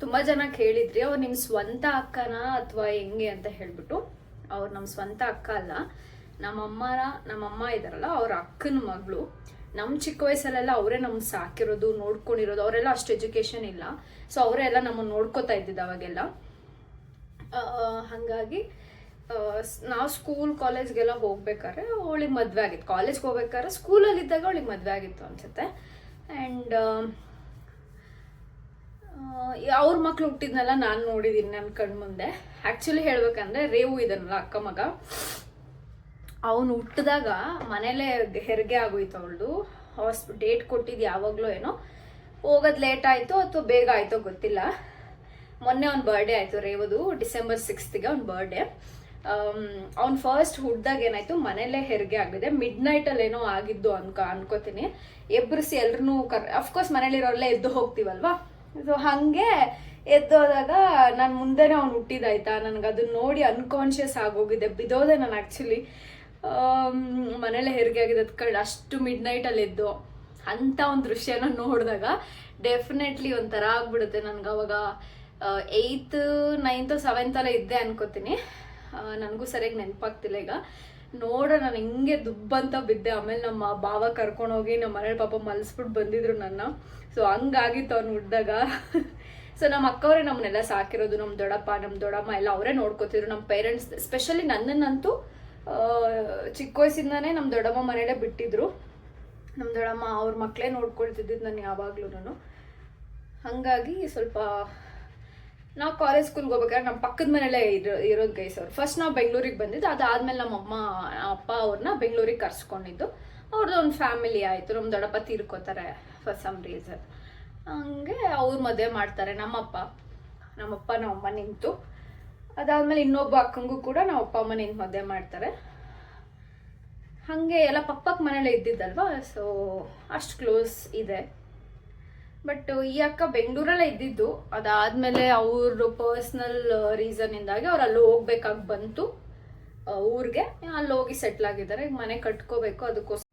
ತುಂಬ ಜನ ಕೇಳಿದ್ರಿ ಅವ್ರು ನಿಮ್ಮ ಸ್ವಂತ ಅಕ್ಕನ ಅಥವಾ ಹೆಂಗೆ ಅಂತ ಹೇಳ್ಬಿಟ್ಟು. ಅವ್ರು ನಮ್ಮ ಸ್ವಂತ ಅಕ್ಕ ಅಲ್ಲ, ನಮ್ಮಮ್ಮ ಇದಾರಲ್ಲ ಅವ್ರ ಅಕ್ಕನ ಮಗಳು. ನಮ್ಮ ಚಿಕ್ಕ ವಯಸ್ಸಲ್ಲೆಲ್ಲ ಅವರೇ ನಮ್ಗೆ ಸಾಕಿರೋದು, ನೋಡ್ಕೊಂಡಿರೋದು. ಅವರೆಲ್ಲ ಅಷ್ಟು ಎಜುಕೇಷನ್ ಇಲ್ಲ, ಸೊ ಅವರೇ ಎಲ್ಲ ನಮ್ಮನ್ನು ನೋಡ್ಕೋತಾ ಇದ್ದಿದ್ದು ಅವಾಗೆಲ್ಲ. ಹಾಗಾಗಿ ನಾವು ಸ್ಕೂಲ್ ಕಾಲೇಜ್ಗೆಲ್ಲ ಹೋಗ್ಬೇಕಾದ್ರೆ ಅವಳಿಗೆ ಮದುವೆ ಆಗಿತ್ತು. ಕಾಲೇಜ್ಗೆ ಹೋಗ್ಬೇಕಾದ್ರೆ ಸ್ಕೂಲಲ್ಲಿದ್ದಾಗ ಅವಳಿಗೆ ಮದುವೆ ಆಗಿತ್ತು ಅನ್ಸುತ್ತೆ. ಆ್ಯಂಡ್ ಅವ್ರ ಮಕ್ಳು ಹುಟ್ಟಿದ್ನೆಲ್ಲ ನಾನು ನೋಡಿದ್ದೀನಿ ನನ್ನ ಕಣ್ಮುಂದೆ. ಆ್ಯಕ್ಚುಲಿ ಹೇಳ್ಬೇಕಂದ್ರೆ ರೇವು ಇದನ್ನಲ್ಲ ಅಕ್ಕ ಮಗ, ಅವನು ಹುಟ್ಟಿದಾಗ ಮನೇಲೇ ಹೆರಿಗೆ ಆಗೋಯ್ತು ಅವಳದು. ಡೇಟ್ ಕೊಟ್ಟಿದ್ದು ಯಾವಾಗಲೂ ಏನೋ, ಹೋಗೋದು ಲೇಟ್ ಆಯಿತು ಅಥವಾ ಬೇಗ ಆಯಿತೋ ಗೊತ್ತಿಲ್ಲ. ಮೊನ್ನೆ ಅವ್ನ ಬರ್ಡೇ ಆಯಿತು ರೇವದು, December 6th ಅವ್ನ ಬರ್ಡೇ. ಅವ್ನು ಫಸ್ಟ್ ಹುಡ್ದಾಗ ಏನಾಯ್ತು, ಮನೇಲೇ ಹೆರಿಗೆ ಆಗಿದೆ. ಮಿಡ್-ನೈಟಲ್ಲಿ ಏನೋ ಆಗಿದ್ದು ಅನ್ಕೋತೀನಿ. ಎಬ್ಬರಿಸಿ ಎಲ್ರೂ ಅಫ್ಕೋರ್ಸ್ ಮನೇಲಿರೋರೆಲ್ಲ ಎದ್ದು ಹೋಗ್ತೀವಲ್ವಾ. ಸೊ ಹಾಗೆ ಎದ್ದೋದಾಗ ನಾನು ಮುಂದೆನೇ ಅವ್ನು ಹುಟ್ಟಿದಾಯ್ತಾ. ನನಗೆ ಅದನ್ನ ನೋಡಿ ಅನ್ಕಾನ್ಷಿಯಸ್ ಆಗೋಗಿದೆ, ಬಿದ್ದೋದೆ ನಾನು. ಆ್ಯಕ್ಚುಲಿ ಮನೇಲೆ ಹೆರಿಗೆ ಆಗಿದೆ ಕಳ್ಳ, ಅಷ್ಟು ಮಿಡ್-ನೈಟಲ್ಲಿ ಎದ್ದು ಅಂಥ ಒಂದು ದೃಶ್ಯನ ನೋಡಿದಾಗ ಡೆಫಿನೆಟ್ಲಿ ಒಂಥರ ಆಗ್ಬಿಡುತ್ತೆ ನನಗೆ. ಅವಾಗ 8th 9th 7th ಇದ್ದೆ ಅನ್ಕೋತೀನಿ, ನನಗೂ ಸರಿಯಾಗಿ ನೆನಪಾಗ್ತಿಲ್ಲ ಈಗ. ನಾನು ಹಿಂಗೆ ದುಬ್ಬಂತ ಬಿದ್ದೆ. ಆಮೇಲೆ ನಮ್ಮ ಭಾವ ಕರ್ಕೊಂಡೋಗಿ ನಮ್ಮ ಮನೇಲಿ ಪಾಪ ಮಲ್ಸ್ಬಿಟ್ಟು ಬಂದಿದ್ರು ನನ್ನ. ಸೊ ಹಂಗಾಗಿತ್ತು ಅವ್ನು ಹುಟ್ಟಿದಾಗ. ಸೊ ನಮ್ಮ ಅಕ್ಕವರೇ ನಮ್ಮನ್ನೆಲ್ಲ ಸಾಕಿರೋದು, ನಮ್ಮ ದೊಡ್ಡಪ್ಪ ನಮ್ಮ ದೊಡ್ಡಮ್ಮ ಎಲ್ಲ ಅವರೇ ನೋಡ್ಕೋತಿದ್ರು. ನಮ್ಮ ಪೇರೆಂಟ್ಸ್ ಎಸ್ಪೆಷಲಿ ನನ್ನನ್ನಂತೂ ಚಿಕ್ಕ ವಯಸ್ಸಿಂದಾನೇ ನಮ್ಮ ದೊಡ್ಡಮ್ಮ ಮನೇಲೇ ಬಿಟ್ಟಿದ್ರು. ನಮ್ಮ ದೊಡ್ಡಮ್ಮ ಅವ್ರ ಮಕ್ಕಳೇ ನೋಡ್ಕೊಳ್ತಿದ್ದಿದ್ದು ನಾನು ಯಾವಾಗ್ಲೂ. ಹಾಗಾಗಿ ಸ್ವಲ್ಪ ನಾವು ಕಾಲೇಜ್ ಸ್ಕೂಲ್ಗೆ ಹೋಗ್ಬೇಕಾದ್ರೆ ನಮ್ಮ ಪಕ್ಕದ ಮನೇಲೇ ಇರೋದು ಗೈಸ್ ಅವ್ರು. ಫಸ್ಟ್ ನಾವು ಬೆಂಗಳೂರಿಗೆ ಬಂದಿದ್ದು, ಅದಾದಮೇಲೆ ನಮ್ಮ ಅಪ್ಪ ಅವ್ರನ್ನ ಬೆಂಗಳೂರಿಗೆ ಕರ್ಸ್ಕೊಂಡಿದ್ದು. ಅವ್ರದ್ದು ಒಂದು ಫ್ಯಾಮಿಲಿ ಆಯಿತು. ನಮ್ಮ ದೊಡ್ಡಪ್ಪ ತೀರ್ಕೋತಾರೆ ಫಾರ್ ಸಮ್ ರೀಸನ್. ಹಂಗೆ ಅವ್ರು ಮದುವೆ ಮಾಡ್ತಾರೆ. ನಮ್ಮಪ್ಪ ನಮ್ಮಮ್ಮ ನಿಂತು, ಅದಾದಮೇಲೆ ಇನ್ನೊಬ್ಬ ಅಕ್ಕಂಗೂ ಕೂಡ ನಮ್ಮ ಅಪ್ಪ ಅಮ್ಮ ನಿಂತು ಮದುವೆ ಮಾಡ್ತಾರೆ. ಹಾಗೆ ಎಲ್ಲ ಪಕ್ಕದ ಮನೇಲೇ ಇದ್ದಿದ್ದಲ್ವ, ಸೊ ಅಷ್ಟು ಕ್ಲೋಸ್ ಇದೆ. ಬಟ್ ಈ ಅಕ್ಕ ಬೆಂಗಳೂರಲ್ಲೇ ಇದ್ದಿದ್ದು. ಅದಾದಮೇಲೆ ಅವ್ರ ಪರ್ಸ್ನಲ್ ರೀಸನ್ನಿಂದಾಗಿ ಅವ್ರು ಅಲ್ಲಿ ಹೋಗ್ಬೇಕಾಗಿ ಬಂತು ಊರಿಗೆ. ಅಲ್ಲಿ ಹೋಗಿ ಸೆಟ್ಲ್ ಆಗಿದ್ದಾರೆ. ಈಗ ಮನೆ ಕಟ್ಕೋಬೇಕು, ಅದಕ್ಕೋಸ್ಕರ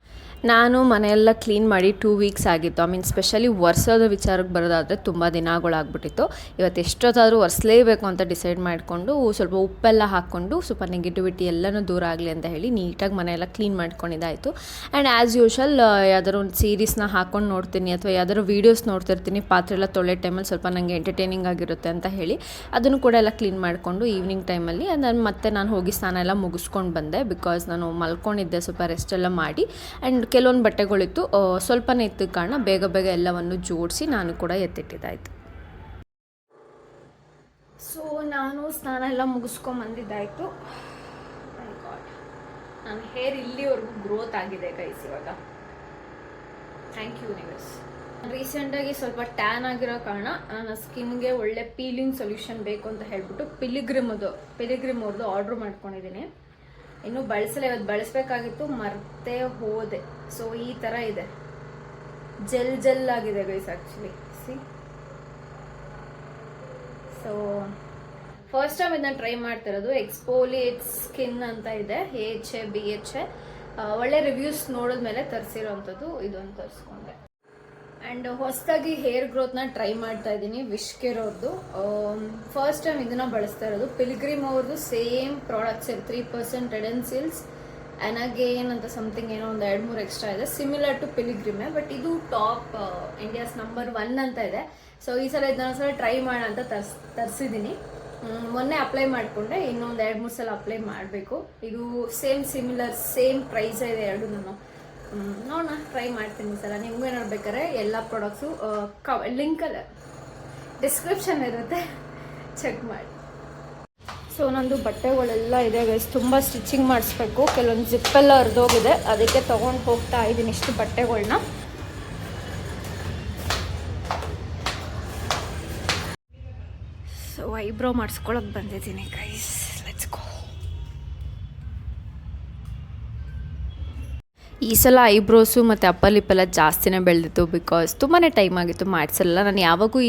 ನಾನು ಮನೆಯೆಲ್ಲ ಕ್ಲೀನ್ ಮಾಡಿ 2 ವೀಕ್ಸ್ ಆಗಿತ್ತು. ಸ್ಪೆಷಲಿ ಒರೆಸೋದ ವಿಚಾರಕ್ಕೆ ಬರೋದಾದರೆ ತುಂಬ ದಿನಗಳಾಗ್ಬಿಟ್ಟಿತ್ತು. ಇವತ್ತು ಎಷ್ಟೊತ್ತಾದರೂ ಒರೆಸಲೇಬೇಕು ಅಂತ ಡಿಸೈಡ್ ಮಾಡಿಕೊಂಡು ಸ್ವಲ್ಪ ಉಪ್ಪೆಲ್ಲ ಹಾಕ್ಕೊಂಡು ಸ್ವಲ್ಪ ನೆಗೆಟಿವಿಟಿ ಎಲ್ಲನೂ ದೂರ ಆಗಲಿ ಅಂತ ಹೇಳಿ ನೀಟಾಗಿ ಮನೆಯೆಲ್ಲ ಕ್ಲೀನ್ ಮಾಡ್ಕೊಂಡಿದ್ದಾಯಿತು. ಆ್ಯಂಡ್ ಆ್ಯಸ್ ಯೂಶುವಲ್ ಯಾವ್ದಾದ್ರು ಒಂದು ಸೀರೀಸ್ನ ಹಾಕ್ಕೊಂಡು ನೋಡ್ತೀನಿ ಅಥವಾ ಯಾವ್ದಾದ್ರು ವೀಡಿಯೋಸ್ ನೋಡ್ತಿರ್ತೀನಿ. ಪಾತ್ರೆ ಎಲ್ಲ ತೊಳೆ ಟೈಮಲ್ಲಿ ಸ್ವಲ್ಪ ನನಗೆ ಎಂಟರ್ಟೈನಿಂಗ್ ಆಗಿರುತ್ತೆ ಅಂತ ಹೇಳಿ ಅದನ್ನು ಕೂಡ ಎಲ್ಲ ಕ್ಲೀನ್ ಮಾಡಿಕೊಂಡು ಈವ್ನಿಂಗ್ ಟೈಮಲ್ಲಿ ಮತ್ತೆ ನಾನು ಹೋಗಿ ಸ್ನಾನ ಎಲ್ಲ ಮುಗಿಸ್ಕೊಂಡು ಬಂದೆ. ಬಿಕಾಸ್ ನಾನು ಮಲ್ಕೊಂಡಿದ್ದೆ, ಸ್ವಲ್ಪ ರೆಸ್ಟ್ ಎಲ್ಲ ಮಾಡಿ. ಆ್ಯಂಡ್ ಕೆಲವೊಂದು ಬಟ್ಟೆಗಳಿತ್ತು, ಸ್ವಲ್ಪನೇ ಇತ್ತು ಕಾರಣ ಬೇಗ ಬೇಗ ಎಲ್ಲವನ್ನು ಜೋಡಿಸಿ ನಾನು ಕೂಡ ಎತ್ತಿಟ್ಟಿದ್ದಾಯಿತು. ಸೊ ನಾನು ಸ್ನಾನ ಎಲ್ಲ ಮುಗಿಸ್ಕೊಂಬಂದಿದ್ದಾಯಿತು. ನನ್ನ ಹೇರ್ ಇಲ್ಲಿವರೆಗೂ ಗ್ರೋತ್ ಆಗಿದೆ ಗೈಸ್ ಇವಾಗ. Thank you universe. ರೀಸೆಂಟಾಗಿ ಸ್ವಲ್ಪ ಟ್ಯಾನ್ ಆಗಿರೋ ಕಾರಣ ನನ್ನ ಸ್ಕಿನ್ಗೆ ಒಳ್ಳೆ ಪೀಲಿಂಗ್ ಸೊಲ್ಯೂಷನ್ ಬೇಕು ಅಂತ ಹೇಳ್ಬಿಟ್ಟು ಪಿಲಿಗ್ರಿಮ್ ಅವ್ರದ್ದು ಆರ್ಡ್ರ್ ಮಾಡ್ಕೊಂಡಿದ್ದೀನಿ. ಇನ್ನೂ ಬಳಸಲ್ಲ, ಇವತ್ತು ಬಳಸಬೇಕಾಗಿತ್ತು, ಮರ್ತೇ ಹೋದೆ. ಸೊ ಈ ಥರ ಇದೆ, ಜೆಲ್ ಆಗಿದೆ guys actually. So first time ಇದನ್ನ ಟ್ರೈ ಮಾಡ್ತಿರೋದು. ಎಕ್ಸ್ಫೋಲಿಯೇಟ್ ಸ್ಕಿನ್ ಅಂತ ಇದೆ, AHA BHA. ಒಳ್ಳೆ ರಿವ್ಯೂಸ್ ನೋಡಿದ್ಮೇಲೆ ತರಿಸಿರೋವಂಥದ್ದು ಇದೊಂದು ತರಿಸ್ಕೊಂಡೆ. ಆ್ಯಂಡ್ ಹೊಸದಾಗಿ ಹೇರ್ ಗ್ರೋತ್ನ ಟ್ರೈ ಮಾಡ್ತಾ ಇದ್ದೀನಿ. ವಿಶ್ಕೇರ್ ಅವ್ರದ್ದು ಫಸ್ಟ್ ಟೈಮ್ ಇದನ್ನ ಬಳಸ್ತಾ ಇರೋದು. ಪಿಲ್ಗ್ರಿಮ್ ಅವ್ರದ್ದು ಸೇಮ್ ಪ್ರಾಡಕ್ಟ್ಸ್ 3% ರೆಡೆನ್ಸಿಲ್ಸ್ ಅನಗೇನ್ ಅಂತ ಸಮಥಿಂಗ್ ಏನೋ ಒಂದು 2-3 ಎಕ್ಸ್ಟ್ರಾ ಇದೆ. ಸಿಮಿಲರ್ ಟು ಪಿಲಿಗ್ರಿಮೆ, ಬಟ್ ಇದು ಟಾಪ್ ಇಂಡಿಯಾಸ್ ನಂಬರ್ 1 ಅಂತ ಇದೆ. ಸೊ ಈ ಸಲ ಇದನ್ನೊಂದ್ಸಲ ಟ್ರೈ ಮಾಡೋಣ ಅಂತ ತರಿಸಿದ್ದೀನಿ. ಮೊನ್ನೆ ಅಪ್ಲೈ ಮಾಡಿಕೊಂಡೆ, ಇನ್ನೊಂದು 2-3 ಸಲ ಅಪ್ಲೈ ಮಾಡಬೇಕು. ಇದು ಸೇಮ್ ಪ್ರೈಸ್ ಇದೆ ಎರಡು. ನೋಡೋಣ, ಟ್ರೈ ಮಾಡ್ತೀನಿ ಈ ಸಲ. ನಿಮಗೂ ಏನಾದ್ರು ಬೇಕಾದ್ರೆ ಎಲ್ಲ ಪ್ರಾಡಕ್ಟ್ಸು ಲಿಂಕಲ್ಲಿ ಡಿಸ್ಕ್ರಿಪ್ಷನ್ ಇರುತ್ತೆ, ಚೆಕ್ ಮಾಡಿ. ಸೊ ನಂದು ಬಟ್ಟೆಗಳೆಲ್ಲ ಇದೆ ಗೈಸ್, ತುಂಬ ಸ್ಟಿಚಿಂಗ್ ಮಾಡಿಸ್ಬೇಕು. ಕೆಲವೊಂದು ಜಿಪ್ಪೆಲ್ಲ ಹರಿದೋಗಿದೆ, ಅದಕ್ಕೆ ತೊಗೊಂಡು ಹೋಗ್ತಾ ಇದ್ದೀನಿ ಇಷ್ಟು ಬಟ್ಟೆಗಳನ್ನ. ಸೊ ಐಬ್ರೋ ಮಾಡಿಸ್ಕೊಳಕ್ಕೆ ಬಂದಿದ್ದೀನಿ ಗೈಸ್, ಲೆಟ್ಸ್ ಗೋ. ಈ ಸಲ ಐಬ್ರೋಸು ಮತ್ತು ಅಪ್ಪರ್ ಲಿಪ್ಪೆಲ್ಲ ಜಾಸ್ತಿನೇ ಬೆಳೆದಿತ್ತು. ಬಿಕಾಸ್ ತುಂಬಾ ಟೈಮ್ ಆಗಿತ್ತು ಮಾಡಿಸಲ್ಲ. ನಾನು ಯಾವಾಗೂ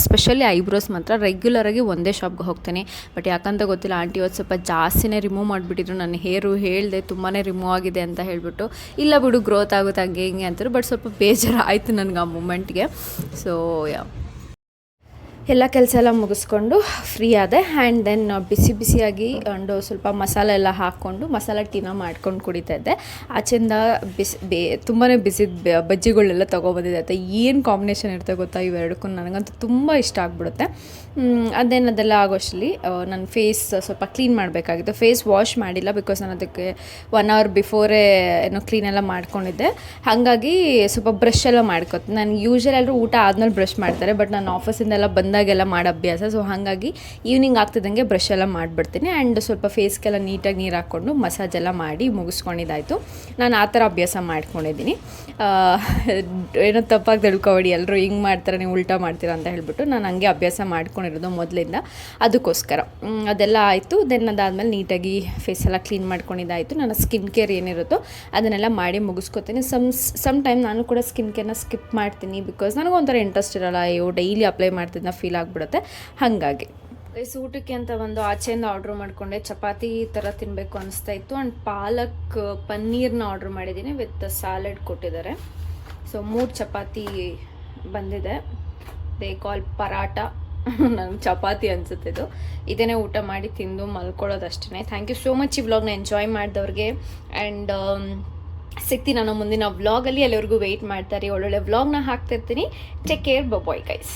ಸ್ಪೆಷಲಿ ಐಬ್ರೋಸ್ ಮಾತ್ರ ರೆಗ್ಯುಲರಾಗಿ ಒಂದೇ ಶಾಪ್ಗೆ ಹೋಗ್ತೀನಿ. ಬಟ್ ಯಾಕಂತ ಗೊತ್ತಿಲ್ಲ, ಆಂಟಿ ಇವತ್ತು ಸ್ವಲ್ಪ ಜಾಸ್ತಿನೇ ರಿಮೂವ್ ಮಾಡಿಬಿಟ್ಟಿದ್ರು ನನ್ನ ಹೇರು. ಹೇಳಿದೆ ತುಂಬಾ ರಿಮೂವ್ ಆಗಿದೆ ಅಂತ ಹೇಳಿಬಿಟ್ಟು, ಇಲ್ಲ ಬಿಡು ಗ್ರೋತ್ ಆಗುತ್ತೆ ಹಂಗೆ ಹಿಂಗೆ ಅಂತಾರೆ. ಬಟ್ ಸ್ವಲ್ಪ ಬೇಜಾರು ಆಯಿತು ನನಗೆ ಆ ಮೂಮೆಂಟ್ಗೆ. ಸೊ ಎಲ್ಲ ಕೆಲಸ ಎಲ್ಲ ಮುಗಿಸ್ಕೊಂಡು ಫ್ರೀ ಆದೆ. ಆ್ಯಂಡ್ ದೆನ್ ಬಿಸಿಯಾಗಿ ಅಂಡು ಸ್ವಲ್ಪ ಮಸಾಲೆ ಎಲ್ಲ ಹಾಕ್ಕೊಂಡು ಮಸಾಲೆ ಟೀನ ಮಾಡ್ಕೊಂಡು ಕುಡಿತಾ ಇದ್ದೆ. ಆಚೆಯಿಂದ ತುಂಬಾ ಬಿಸಿದ ಬಜ್ಜಿಗಳೆಲ್ಲ ತೊಗೊಬಂದಿದ್ದೆ. ಆಯ್ತಾ, ಏನು ಕಾಂಬಿನೇಷನ್ ಇರುತ್ತೆ ಗೊತ್ತಾ ಇವೆರಡಕ್ಕೂ. ನನಗಂತೂ ತುಂಬ ಇಷ್ಟ ಆಗ್ಬಿಡುತ್ತೆ. ಅದೆಲ್ಲ ಆಗೋಷ್ಟರಲ್ಲಿ ನನ್ನ ಫೇಸ್ ಸ್ವಲ್ಪ ಕ್ಲೀನ್ ಮಾಡಬೇಕಾಗಿತ್ತು. ಫೇಸ್ ವಾಶ್ ಮಾಡಿಲ್ಲ, ಬಿಕಾಸ್ ನಾನು ಅದಕ್ಕೆ 1 hour ಬಿಫೋರೇ ಏನೋ ಕ್ಲೀನೆಲ್ಲ ಮಾಡ್ಕೊಂಡಿದ್ದೆ. ಹಾಗಾಗಿ ಸ್ವಲ್ಪ ಬ್ರಷ್ ಎಲ್ಲ ಮಾಡ್ಕೊತೀನಿ. ನಾನು ಯೂಶ್ವಲಿ ಎಲ್ಲರೂ ಊಟ ಆದಮೇಲೆ ಬ್ರಷ್ ಮಾಡ್ತಾರೆ, ಬಟ್ ನಾನು ಆಫೀಸಿಂದೆಲ್ಲ ಬಂದಾಗೆಲ್ಲ ಮಾಡೋ ಅಭ್ಯಾಸ. ಸೊ ಹಾಗಾಗಿ ಈವ್ನಿಂಗ್ ಆಗ್ತಿದ್ದಂಗೆ ಬ್ರಷ್ ಎಲ್ಲ ಮಾಡಿಬಿಡ್ತೀನಿ. ಆ್ಯಂಡ್ ಸ್ವಲ್ಪ ಫೇಸ್ಗೆಲ್ಲ ನೀಟಾಗಿ ನೀರು ಹಾಕ್ಕೊಂಡು ಮಸಾಜ್ ಎಲ್ಲ ಮಾಡಿ ಮುಗಿಸ್ಕೊಂಡಿದ್ದಾಯಿತು. ನಾನು ಆ ಥರ ಅಭ್ಯಾಸ ಮಾಡ್ಕೊಂಡಿದ್ದೀನಿ. ಏನೋ ತಪ್ಪಾಗಿ ತಿಳ್ಕೊಬೇಡಿ, ಎಲ್ಲರೂ ಹಿಂಗೆ ಮಾಡ್ತಾರೆ, ನೀವು ಉಲ್ಟಾ ಮಾಡ್ತೀರಾ ಅಂತ ಹೇಳ್ಬಿಟ್ಟು ನಾನು ಹಂಗೆ ಅಭ್ಯಾಸ ಮಾಡ್ಕೊಂಡಿರೋದು ಮೊದಲಿಂದ. ಅದಕ್ಕೋಸ್ಕರ ಅದೆಲ್ಲ ಆಯಿತು. ದೆನ್ ಅದಾದಮೇಲೆ ನೀಟಾಗಿ ಫೇಸೆಲ್ಲ ಕ್ಲೀನ್ ಮಾಡ್ಕೊಂಡಿದ್ದಾಯಿತು. ನನ್ನ ಸ್ಕಿನ್ ಕೇರ್ ಏನಿರುತ್ತೋ ಅದನ್ನೆಲ್ಲ ಮಾಡಿ ಮುಗಿಸ್ಕೊತೀನಿ. ಸಮ್ ಟೈಮ್ ನಾನು ಕೂಡ ಸ್ಕಿನ್ ಕೇರ್ನ ಸ್ಕಿಪ್ ಮಾಡ್ತೀನಿ. ಬಿಕಾಸ್ ನನಗೊಂಥರ ಇಂಟ್ರೆಸ್ಟ್ ಇರೋಲ್ಲ, ಅಯ್ಯೋ ಡೈಲಿ ಅಪ್ಲೈ ಮಾಡ್ತಿದ್ದ ಫೀಲ್ ಆಗಿಬಿಡುತ್ತೆ. ಹಾಗಾಗಿ ಊಟಕ್ಕೆ ಅಂತ ಒಂದು ಆಚೆಯಿಂದ ಆರ್ಡ್ರ್ ಮಾಡಿಕೊಂಡೆ. ಚಪಾತಿ ಥರ ತಿನ್ನಬೇಕು ಅನಿಸ್ತಾ ಇತ್ತು. ಆ್ಯಂಡ್ ಪಾಲಕ್ ಪನ್ನೀರ್ನ ಆರ್ಡ್ರ್ ಮಾಡಿದ್ದೀನಿ, ವಿತ್ ಸ್ಯಾಲಡ್ ಕೊಟ್ಟಿದ್ದಾರೆ. ಸೊ 3 ಚಪಾತಿ ಬಂದಿದೆ. They call paratha. ನನಗೆ ಚಪಾತಿ ಅನಿಸುತ್ತಿದ್ದು. ಇದನ್ನೇ ಊಟ ಮಾಡಿ ತಿಂದು ಮಲ್ಕೊಳ್ಳೋದಷ್ಟೇ. ಥ್ಯಾಂಕ್ ಯು ಸೋ ಮಚ್ ಈ ವ್ಲಾಗ್ನ ಎಂಜಾಯ್ ಮಾಡಿದವ್ರಿಗೆ. ಆ್ಯಂಡ್ ಸಿಗ್ತೀನಿ ನಾನು ಮುಂದಿನ ವ್ಲಾಗಲ್ಲಿ. ಅಲ್ಲಿವರೆಗೂ ವೆಯ್ಟ್ ಮಾಡ್ತಾರೆ. ಒಳ್ಳೊಳ್ಳೆ ವ್ಲಾಗ್ನ ಹಾಕ್ತಿರ್ತೀನಿ. Take care, bye guys.